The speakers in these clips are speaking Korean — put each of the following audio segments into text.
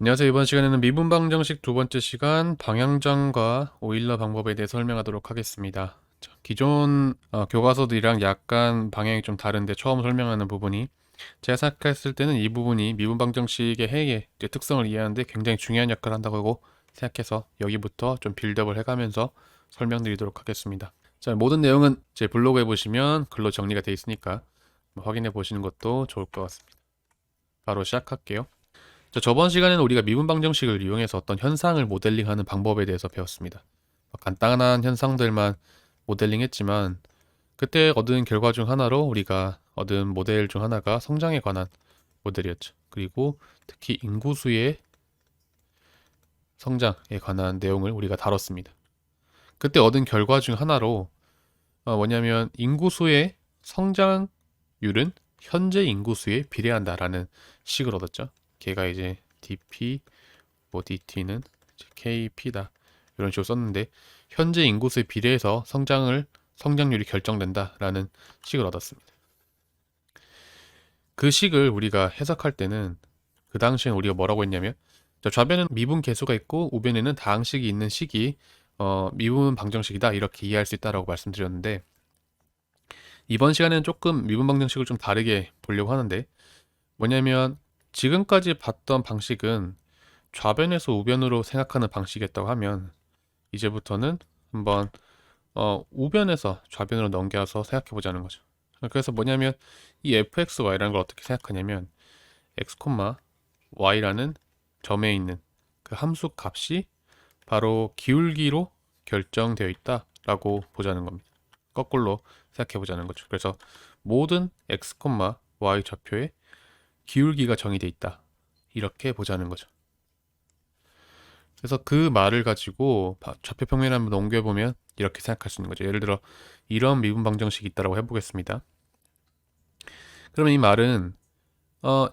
안녕하세요. 이번 시간에는 미분 방정식 두 번째 시간 방향장과 오일러 방법에 대해 설명하도록 하겠습니다. 자, 기존 교과서들이랑 약간 방향이 좀 다른데 처음 설명하는 부분이 제가 생각했을 때는 이 부분이 미분 방정식의 해의 이제 특성을 이해하는데 굉장히 중요한 역할을 한다고 생각해서 여기부터 좀 빌드업을 해가면서 설명드리도록 하겠습니다. 자, 모든 내용은 제 블로그에 보시면 글로 정리가 되어 있으니까 확인해 보시는 것도 좋을 것 같습니다. 바로 시작할게요. 자, 저번 시간에는 우리가 미분 방정식을 이용해서 어떤 현상을 모델링하는 방법에 대해서 배웠습니다. 간단한 현상들만 모델링했지만 그때 얻은 결과 중 하나로 우리가 얻은 모델 중 하나가 성장에 관한 모델이었죠. 그리고 특히 인구수의 성장에 관한 내용을 우리가 다뤘습니다. 그때 얻은 결과 중 하나로 뭐냐면 인구수의 성장률은 현재 인구수에 비례한다라는 식을 얻었죠. 걔가 이제 dp 뭐 dt는 kp다 이런 식으로 썼는데 현재 인구수에 비례해서 성장률이 결정된다라는 식을 얻었습니다. 그 식을 우리가 해석할 때는 그 당시엔 우리가 뭐라고 했냐면 좌변에는 미분 계수가 있고 우변에는 다항식이 있는 식이 미분 방정식이다 이렇게 이해할 수 있다라고 말씀드렸는데 이번 시간에는 조금 미분 방정식을 좀 다르게 보려고 하는데 뭐냐면 지금까지 봤던 방식은 좌변에서 우변으로 생각하는 방식이었다고 하면 이제부터는 한번 우변에서 좌변으로 넘겨서 생각해 보자는 거죠. 그래서 뭐냐면 이 fxy라는 걸 어떻게 생각하냐면 x, y라는 점에 있는 그 함수 값이 바로 기울기로 결정되어 있다라고 보자는 겁니다. 거꾸로 생각해 보자는 거죠. 그래서 모든 x, y 좌표에 기울기가 정의되어 있다. 이렇게 보자는 거죠. 그래서 그 말을 가지고 좌표 평면에 한번 옮겨보면 이렇게 생각할 수 있는 거죠. 예를 들어 이런 미분 방정식이 있다고 해보겠습니다. 그러면 이 말은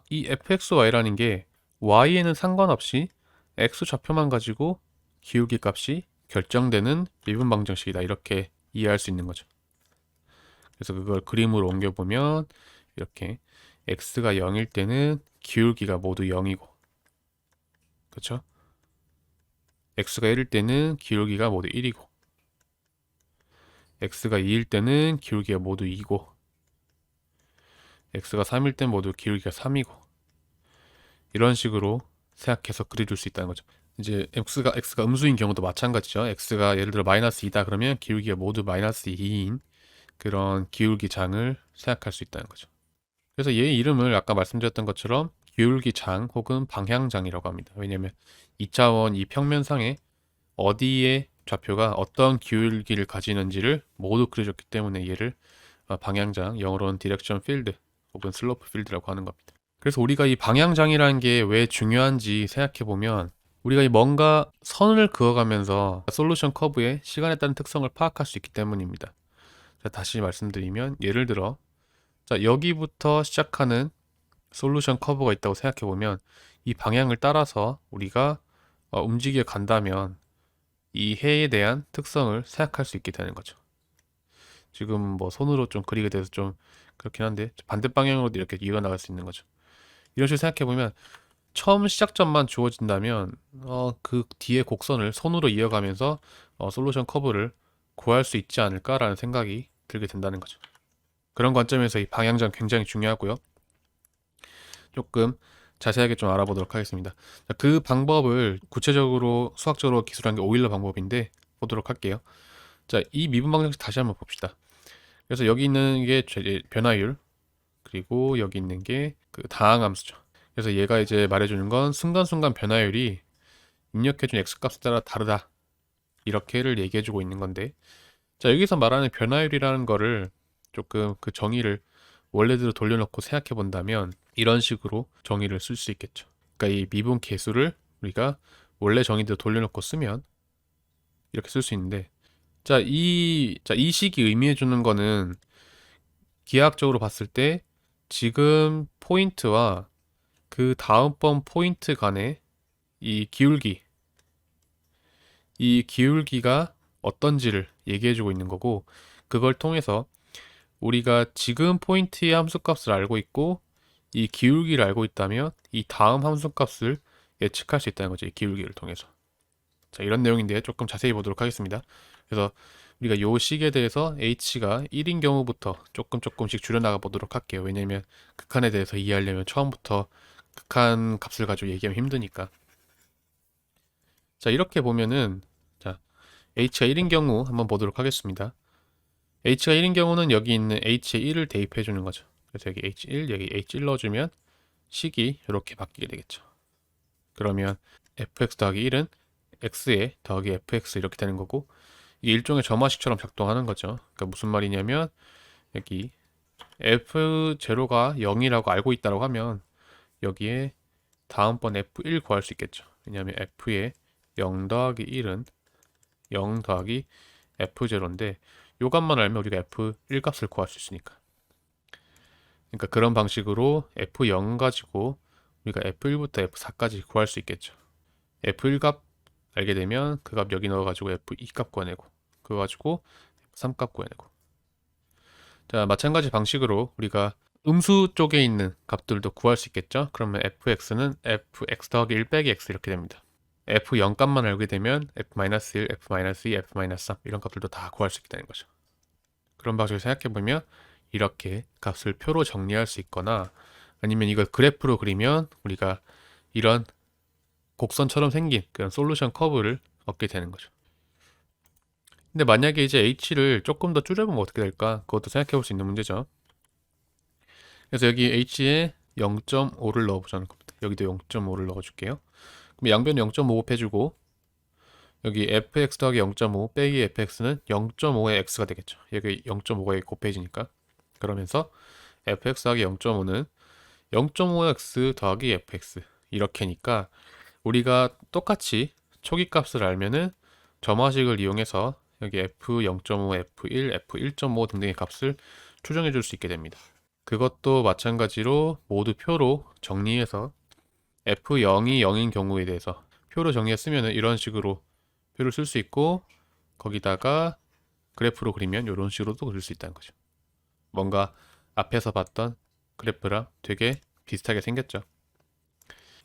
이 fxy라는 게 y에는 상관없이 x 좌표만 가지고 기울기 값이 결정되는 미분 방정식이다. 이렇게 이해할 수 있는 거죠. 그래서 그걸 그림으로 옮겨보면 이렇게 x가 0일 때는 기울기가 모두 0이고 그렇죠? x가 1일 때는 기울기가 모두 1이고 x가 2일 때는 기울기가 모두 2고 x가 3일 때 모두 기울기가 3이고 이런 식으로 생각해서 그려줄 수 있다는 거죠. 이제 x가 음수인 경우도 마찬가지죠. x가 예를 들어 마이너스 2다 그러면 기울기가 모두 마이너스 2인 그런 기울기 장을 생각할 수 있다는 거죠. 그래서 얘 이름을 아까 말씀드렸던 것처럼 기울기장 혹은 방향장이라고 합니다. 왜냐하면 2차원 이 평면상에 어디에 좌표가 어떤 기울기를 가지는지를 모두 그려줬기 때문에 얘를 방향장, 영어로는 디렉션 필드 혹은 슬로프 필드라고 하는 겁니다. 그래서 우리가 이 방향장이라는 게 왜 중요한지 생각해 보면 우리가 이 뭔가 선을 그어가면서 솔루션 커브의 시간에 따른 특성을 파악할 수 있기 때문입니다. 자, 다시 말씀드리면 예를 들어 자, 여기부터 시작하는 솔루션 커브가 있다고 생각해 보면 이 방향을 따라서 우리가 움직여 간다면 이 해에 대한 특성을 생각할 수 있게 되는 거죠. 지금 뭐 손으로 좀 그리게 돼서 좀 그렇긴 한데 반대 방향으로도 이렇게 이어나갈 수 있는 거죠. 이런 식으로 생각해 보면 처음 시작점만 주어진다면 그 뒤에 곡선을 손으로 이어가면서 솔루션 커브를 구할 수 있지 않을까라는 생각이 들게 된다는 거죠. 그런 관점에서 이 방향장 굉장히 중요하고요. 조금 자세하게 좀 알아보도록 하겠습니다. 자, 그 방법을 구체적으로 수학적으로 기술한 게 오일러 방법인데 보도록 할게요. 자, 이 미분 방정식 다시 한번 봅시다. 그래서 여기 있는 게 변화율, 그리고 여기 있는 게 그 다항함수죠. 그래서 얘가 이제 말해주는 건 순간순간 변화율이 입력해준 x값에 따라 다르다. 이렇게를 얘기해주고 있는 건데, 자, 여기서 말하는 변화율이라는 거를 조금 그 정의를 원래대로 돌려놓고 생각해 본다면 이런 식으로 정의를 쓸 수 있겠죠. 그러니까 이 미분 계수를 우리가 원래 정의대로 돌려놓고 쓰면 이렇게 쓸 수 있는데, 이 식이 의미해 주는 거는 기하학적으로 봤을 때 지금 포인트와 그 다음번 포인트 간의 이 기울기가 어떤지를 얘기해 주고 있는 거고, 그걸 통해서 우리가 지금 포인트의 함수값을 알고 있고 이 기울기를 알고 있다면 이 다음 함수값을 예측할 수 있다는 거죠. 이 기울기를 통해서. 자, 이런 내용인데 조금 자세히 보도록 하겠습니다. 그래서 우리가 요 식에 대해서 h가 1인 경우부터 조금씩 줄여나가 보도록 할게요. 왜냐면 극한에 대해서 이해하려면 처음부터 극한 값을 가지고 얘기하면 힘드니까. 자, 이렇게 보면은 자, h가 1인 경우 한번 보도록 하겠습니다. h가 1인 경우는 여기 있는 h의 1을 대입해 주는 거죠. 그래서 여기 h1, 여기 h1 넣어주면 식이 이렇게 바뀌게 되겠죠. 그러면 fx 더하기 1은 x에 더하기 fx 이렇게 되는 거고, 이게 일종의 점화식처럼 작동하는 거죠. 그러니까 무슨 말이냐면 여기 f0가 0이라고 알고 있다고 하면 여기에 다음번 f1 구할 수 있겠죠. 왜냐하면 f의 0 더하기 1은 0 더하기 f0인데 요 값만 알면 우리가 f1 값을 구할 수 있으니까. 그러니까 그런 방식으로 f0 가지고 우리가 f1부터 f4까지 구할 수 있겠죠. f1 값 알게 되면 그 값 여기 넣어가지고 f2 값 구해내고, 그거 가지고 f3 값 구해내고. 자, 마찬가지 방식으로 우리가 음수 쪽에 있는 값들도 구할 수 있겠죠. 그러면 fx는 fx 더하기 1 빼기 x 이렇게 됩니다. f0 값만 알게 되면 f-1, f-2, f-3 이런 값들도 다 구할 수 있게 되는 거죠. 그런 방식으로 생각해보면 이렇게 값을 표로 정리할 수 있거나, 아니면 이걸 그래프로 그리면 우리가 이런 곡선처럼 생긴 그런 솔루션 커브를 얻게 되는 거죠. 근데 만약에 이제 h를 조금 더 줄여보면 어떻게 될까? 그것도 생각해 볼 수 있는 문제죠. 그래서 여기 h에 0.5를 넣어보자는 겁니다. 여기도 0.5를 넣어줄게요. 그럼 양변 0.5 곱해주고, 여기 fx 더하기 0.5 빼기 fx는 0.5의 x가 되겠죠. 여기 0.5가 곱해지니까. 그러면서 fx 더하기 0.5는 0.5x 더하기 fx 이렇게니까, 우리가 똑같이 초기 값을 알면은 점화식을 이용해서 여기 f0.5, f1, f1.5 등등의 값을 추정해 줄 수 있게 됩니다. 그것도 마찬가지로 모두 표로 정리해서 f0이 0인 경우에 대해서 표로 정리했으면 이런 식으로 표를 쓸 수 있고, 거기다가 그래프로 그리면 이런 식으로도 그릴 수 있다는 거죠. 뭔가 앞에서 봤던 그래프랑 되게 비슷하게 생겼죠.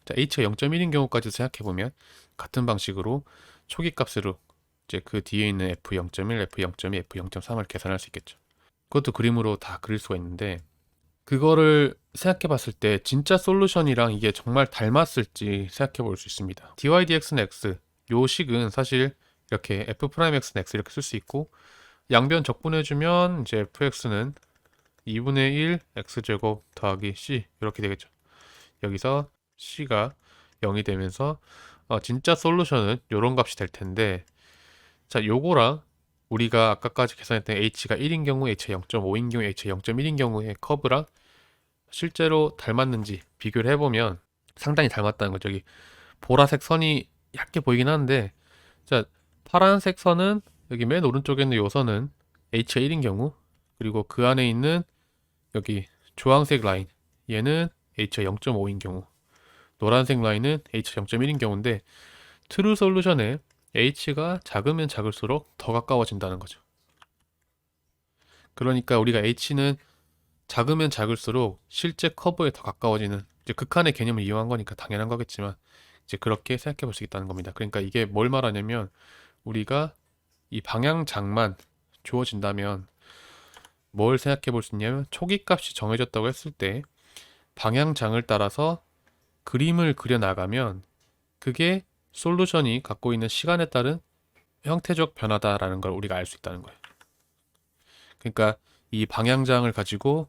자, h가 0.1인 경우까지 생각해보면 같은 방식으로 초기 값으로 이제 그 뒤에 있는 f0.1, f0.2, f0.3을 계산할 수 있겠죠. 그것도 그림으로 다 그릴 수가 있는데, 그거를 생각해 봤을 때 진짜 솔루션이랑 이게 정말 닮았을지 생각해 볼 수 있습니다. dy dx는 x, 요 식은 사실 이렇게 f'x는 x 이렇게 쓸 수 있고, 양변 적분해주면 이제 fx는 2분의 1 x제곱 더하기 c 이렇게 되겠죠. 여기서 c가 0이 되면서 진짜 솔루션은 요런 값이 될 텐데, 자, 요거랑 우리가 아까까지 계산했던 h가 1인 경우, h가 0.5인 경우, h가 0.1인 경우의 커브랑 실제로 닮았는지 비교를 해보면 상당히 닮았다는 거죠. 여기 보라색 선이 얇게 보이긴 하는데, 자, 파란색 선은 여기 맨 오른쪽에 있는 요 선은 h가 1인 경우, 그리고 그 안에 있는 여기 주황색 라인, 얘는 h가 0.5인 경우, 노란색 라인은 h가 0.1인 경우인데, 트루 솔루션에 h가 작으면 작을수록 더 가까워진다는 거죠. 그러니까 우리가 h는 작으면 작을수록 실제 커브에 더 가까워지는, 이제 극한의 개념을 이용한 거니까 당연한 거겠지만 이제 그렇게 생각해 볼 수 있다는 겁니다. 그러니까 이게 뭘 말하냐면, 우리가 이 방향장만 주어진다면 뭘 생각해 볼 수 있냐면, 초기 값이 정해졌다고 했을 때 방향장을 따라서 그림을 그려 나가면 그게 솔루션이 갖고 있는 시간에 따른 형태적 변화다라는 걸 우리가 알 수 있다는 거예요. 그러니까 이 방향장을 가지고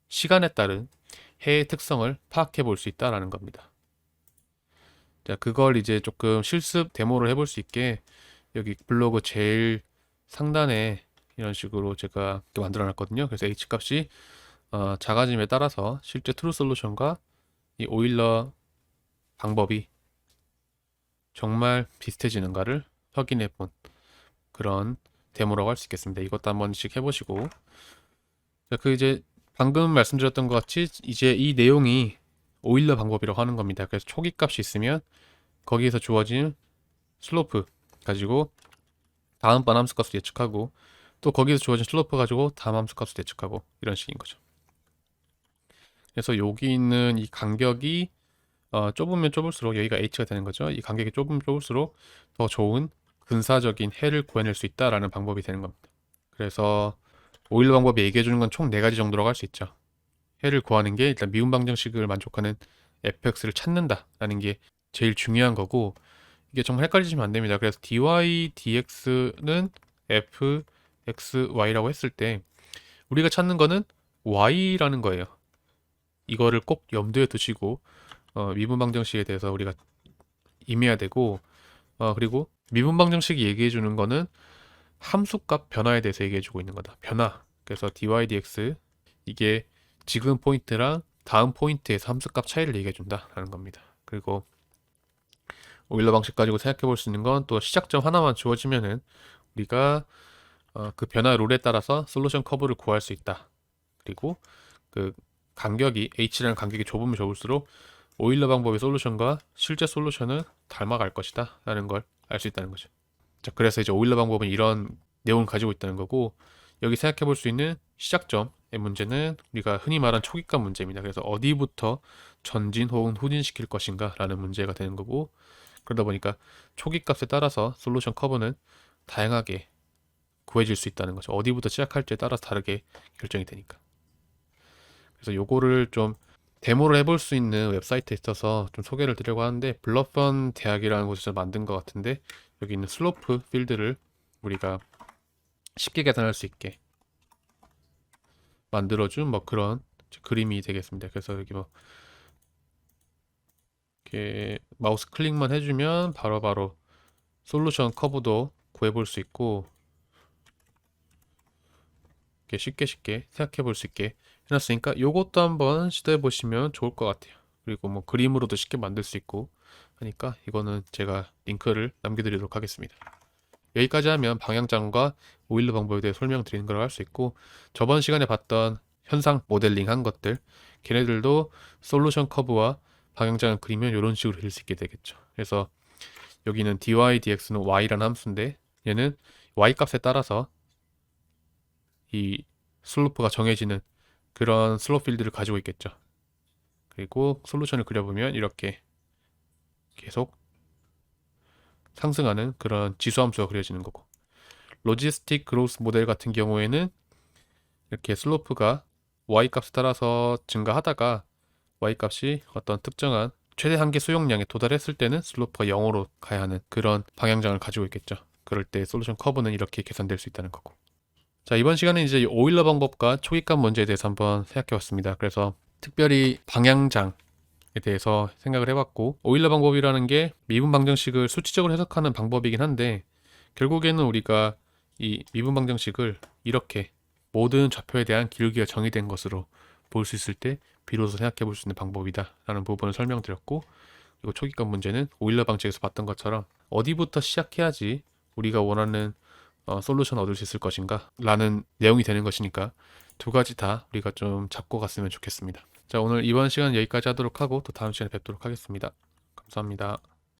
시간에 따른 해의 특성을 파악해 볼 수 있다라는 겁니다. 자, 그걸 이제 조금 실습 데모를 해볼 수 있게 여기 블로그 제일 상단에 이런 식으로 제가 만들어 놨거든요. 그래서 h 값이 작아짐에 따라서 실제 트루 솔루션과 이 오일러 방법이 정말 비슷해지는가를 확인해 본 그런 데모라고 할 수 있겠습니다. 이것도 한 번씩 해보시고, 자, 그 이제 방금 말씀드렸던 것 같이 이제 이 내용이 오일러 방법이라고 하는 겁니다. 그래서 초기 값이 있으면 거기에서 주어진 슬로프 가지고 다음번 함수 값을 예측하고, 또 거기에서 주어진 슬로프 가지고 다음 함수 값을 예측하고, 이런 식인 거죠. 그래서 여기 있는 이 간격이 좁으면 좁을수록 여기가 h가 되는 거죠. 이 간격이 좁으면 좁을수록 더 좋은 근사적인 해를 구해낼 수 있다라는 방법이 되는 겁니다. 그래서 오일러 방법이 얘기해 주는 건 총 4가지 정도라고 할 수 있죠. 해를 구하는 게 일단 미분 방정식을 만족하는 fx를 찾는다라는 게 제일 중요한 거고, 이게 정말 헷갈리시면 안 됩니다. 그래서 dy dx는 f x y라고 했을 때 우리가 찾는 거는 y라는 거예요. 이거를 꼭 염두에 두시고 미분 방정식에 대해서 우리가 임해야 되고, 그리고 미분 방정식이 얘기해 주는 거는 함수값 변화에 대해서 얘기해 주고 있는 거다. 변화. 그래서 dy dx 이게 지금 포인트랑 다음 포인트에서 함수값 차이를 얘기해 준다라는 겁니다. 그리고 오일러 방식 가지고 생각해 볼 수 있는 건 또 시작점 하나만 주어지면은 우리가 그 변화 룰에 따라서 솔루션 커브를 구할 수 있다. 그리고 그 간격이 h라는 간격이 좁으면 좁을수록 오일러 방법의 솔루션과 실제 솔루션은 닮아갈 것이다 라는 걸 알 수 있다는 거죠. 자, 그래서 이제 오일러 방법은 이런 내용을 가지고 있다는 거고, 여기 생각해 볼 수 있는 시작점의 문제는 우리가 흔히 말하는 초기값 문제입니다. 그래서 어디부터 전진 혹은 후진시킬 것인가 라는 문제가 되는 거고, 그러다 보니까 초기값에 따라서 솔루션 커브는 다양하게 구해질 수 있다는 거죠. 어디부터 시작할지에 따라서 다르게 결정이 되니까. 그래서 요거를 좀 데모를 해볼 수 있는 웹사이트에 있어서 좀 소개를 드리려고 하는데, 블러펀 대학이라는 곳에서 만든 것 같은데, 여기 있는 슬로프 필드를 우리가 쉽게 계산할 수 있게 만들어준 뭐 그런 그림이 되겠습니다. 그래서 여기 뭐 이렇게 마우스 클릭만 해주면 바로바로 솔루션 커브도 구해볼 수 있고, 이렇게 쉽게 생각해 볼 수 있게 해놨으니까 요것도 한번 시도해 보시면 좋을 것 같아요. 그리고 뭐 그림으로도 쉽게 만들 수 있고 하니까 이거는 제가 링크를 남겨드리도록 하겠습니다. 여기까지 하면 방향장과 오일러 방법에 대해 설명드리는 걸 할 수 있고, 저번 시간에 봤던 현상 모델링 한 것들, 걔네들도 솔루션 커브와 방향장을 그리면 이런 식으로 그릴 수 있게 되겠죠. 그래서 여기는 dy dx는 y라는 함수인데, 얘는 y 값에 따라서 이 슬로프가 정해지는 그런 슬로프 필드를 가지고 있겠죠. 그리고 솔루션을 그려보면 이렇게 계속 상승하는 그런 지수함수가 그려지는 거고, 로지스틱 그로스 모델 같은 경우에는 이렇게 슬로프가 y 값에 따라서 증가하다가 y 값이 어떤 특정한 최대 한계 수용량에 도달했을 때는 슬로프가 0으로 가야 하는 그런 방향장을 가지고 있겠죠. 그럴 때 솔루션 커브는 이렇게 계산될 수 있다는 거고. 자, 이번 시간에 이제 오일러 방법과 초기값 문제에 대해서 한번 생각해 봤습니다. 그래서 특별히 방향장에 대해서 생각을 해봤고, 오일러 방법이라는 게 미분 방정식을 수치적으로 해석하는 방법이긴 한데, 결국에는 우리가 이 미분 방정식을 이렇게 모든 좌표에 대한 기울기가 정의된 것으로 볼 수 있을 때 비로소 생각해 볼 수 있는 방법이다 라는 부분을 설명드렸고, 그리고 초기값 문제는 오일러 방식에서 봤던 것처럼 어디부터 시작해야지 우리가 원하는 솔루션 얻을 수 있을 것인가 라는 내용이 되는 것이니까 두 가지 다 우리가 좀 잡고 갔으면 좋겠습니다. 자, 오늘 이번 시간 여기까지 하도록 하고 또 다음 시간에 뵙도록 하겠습니다. 감사합니다.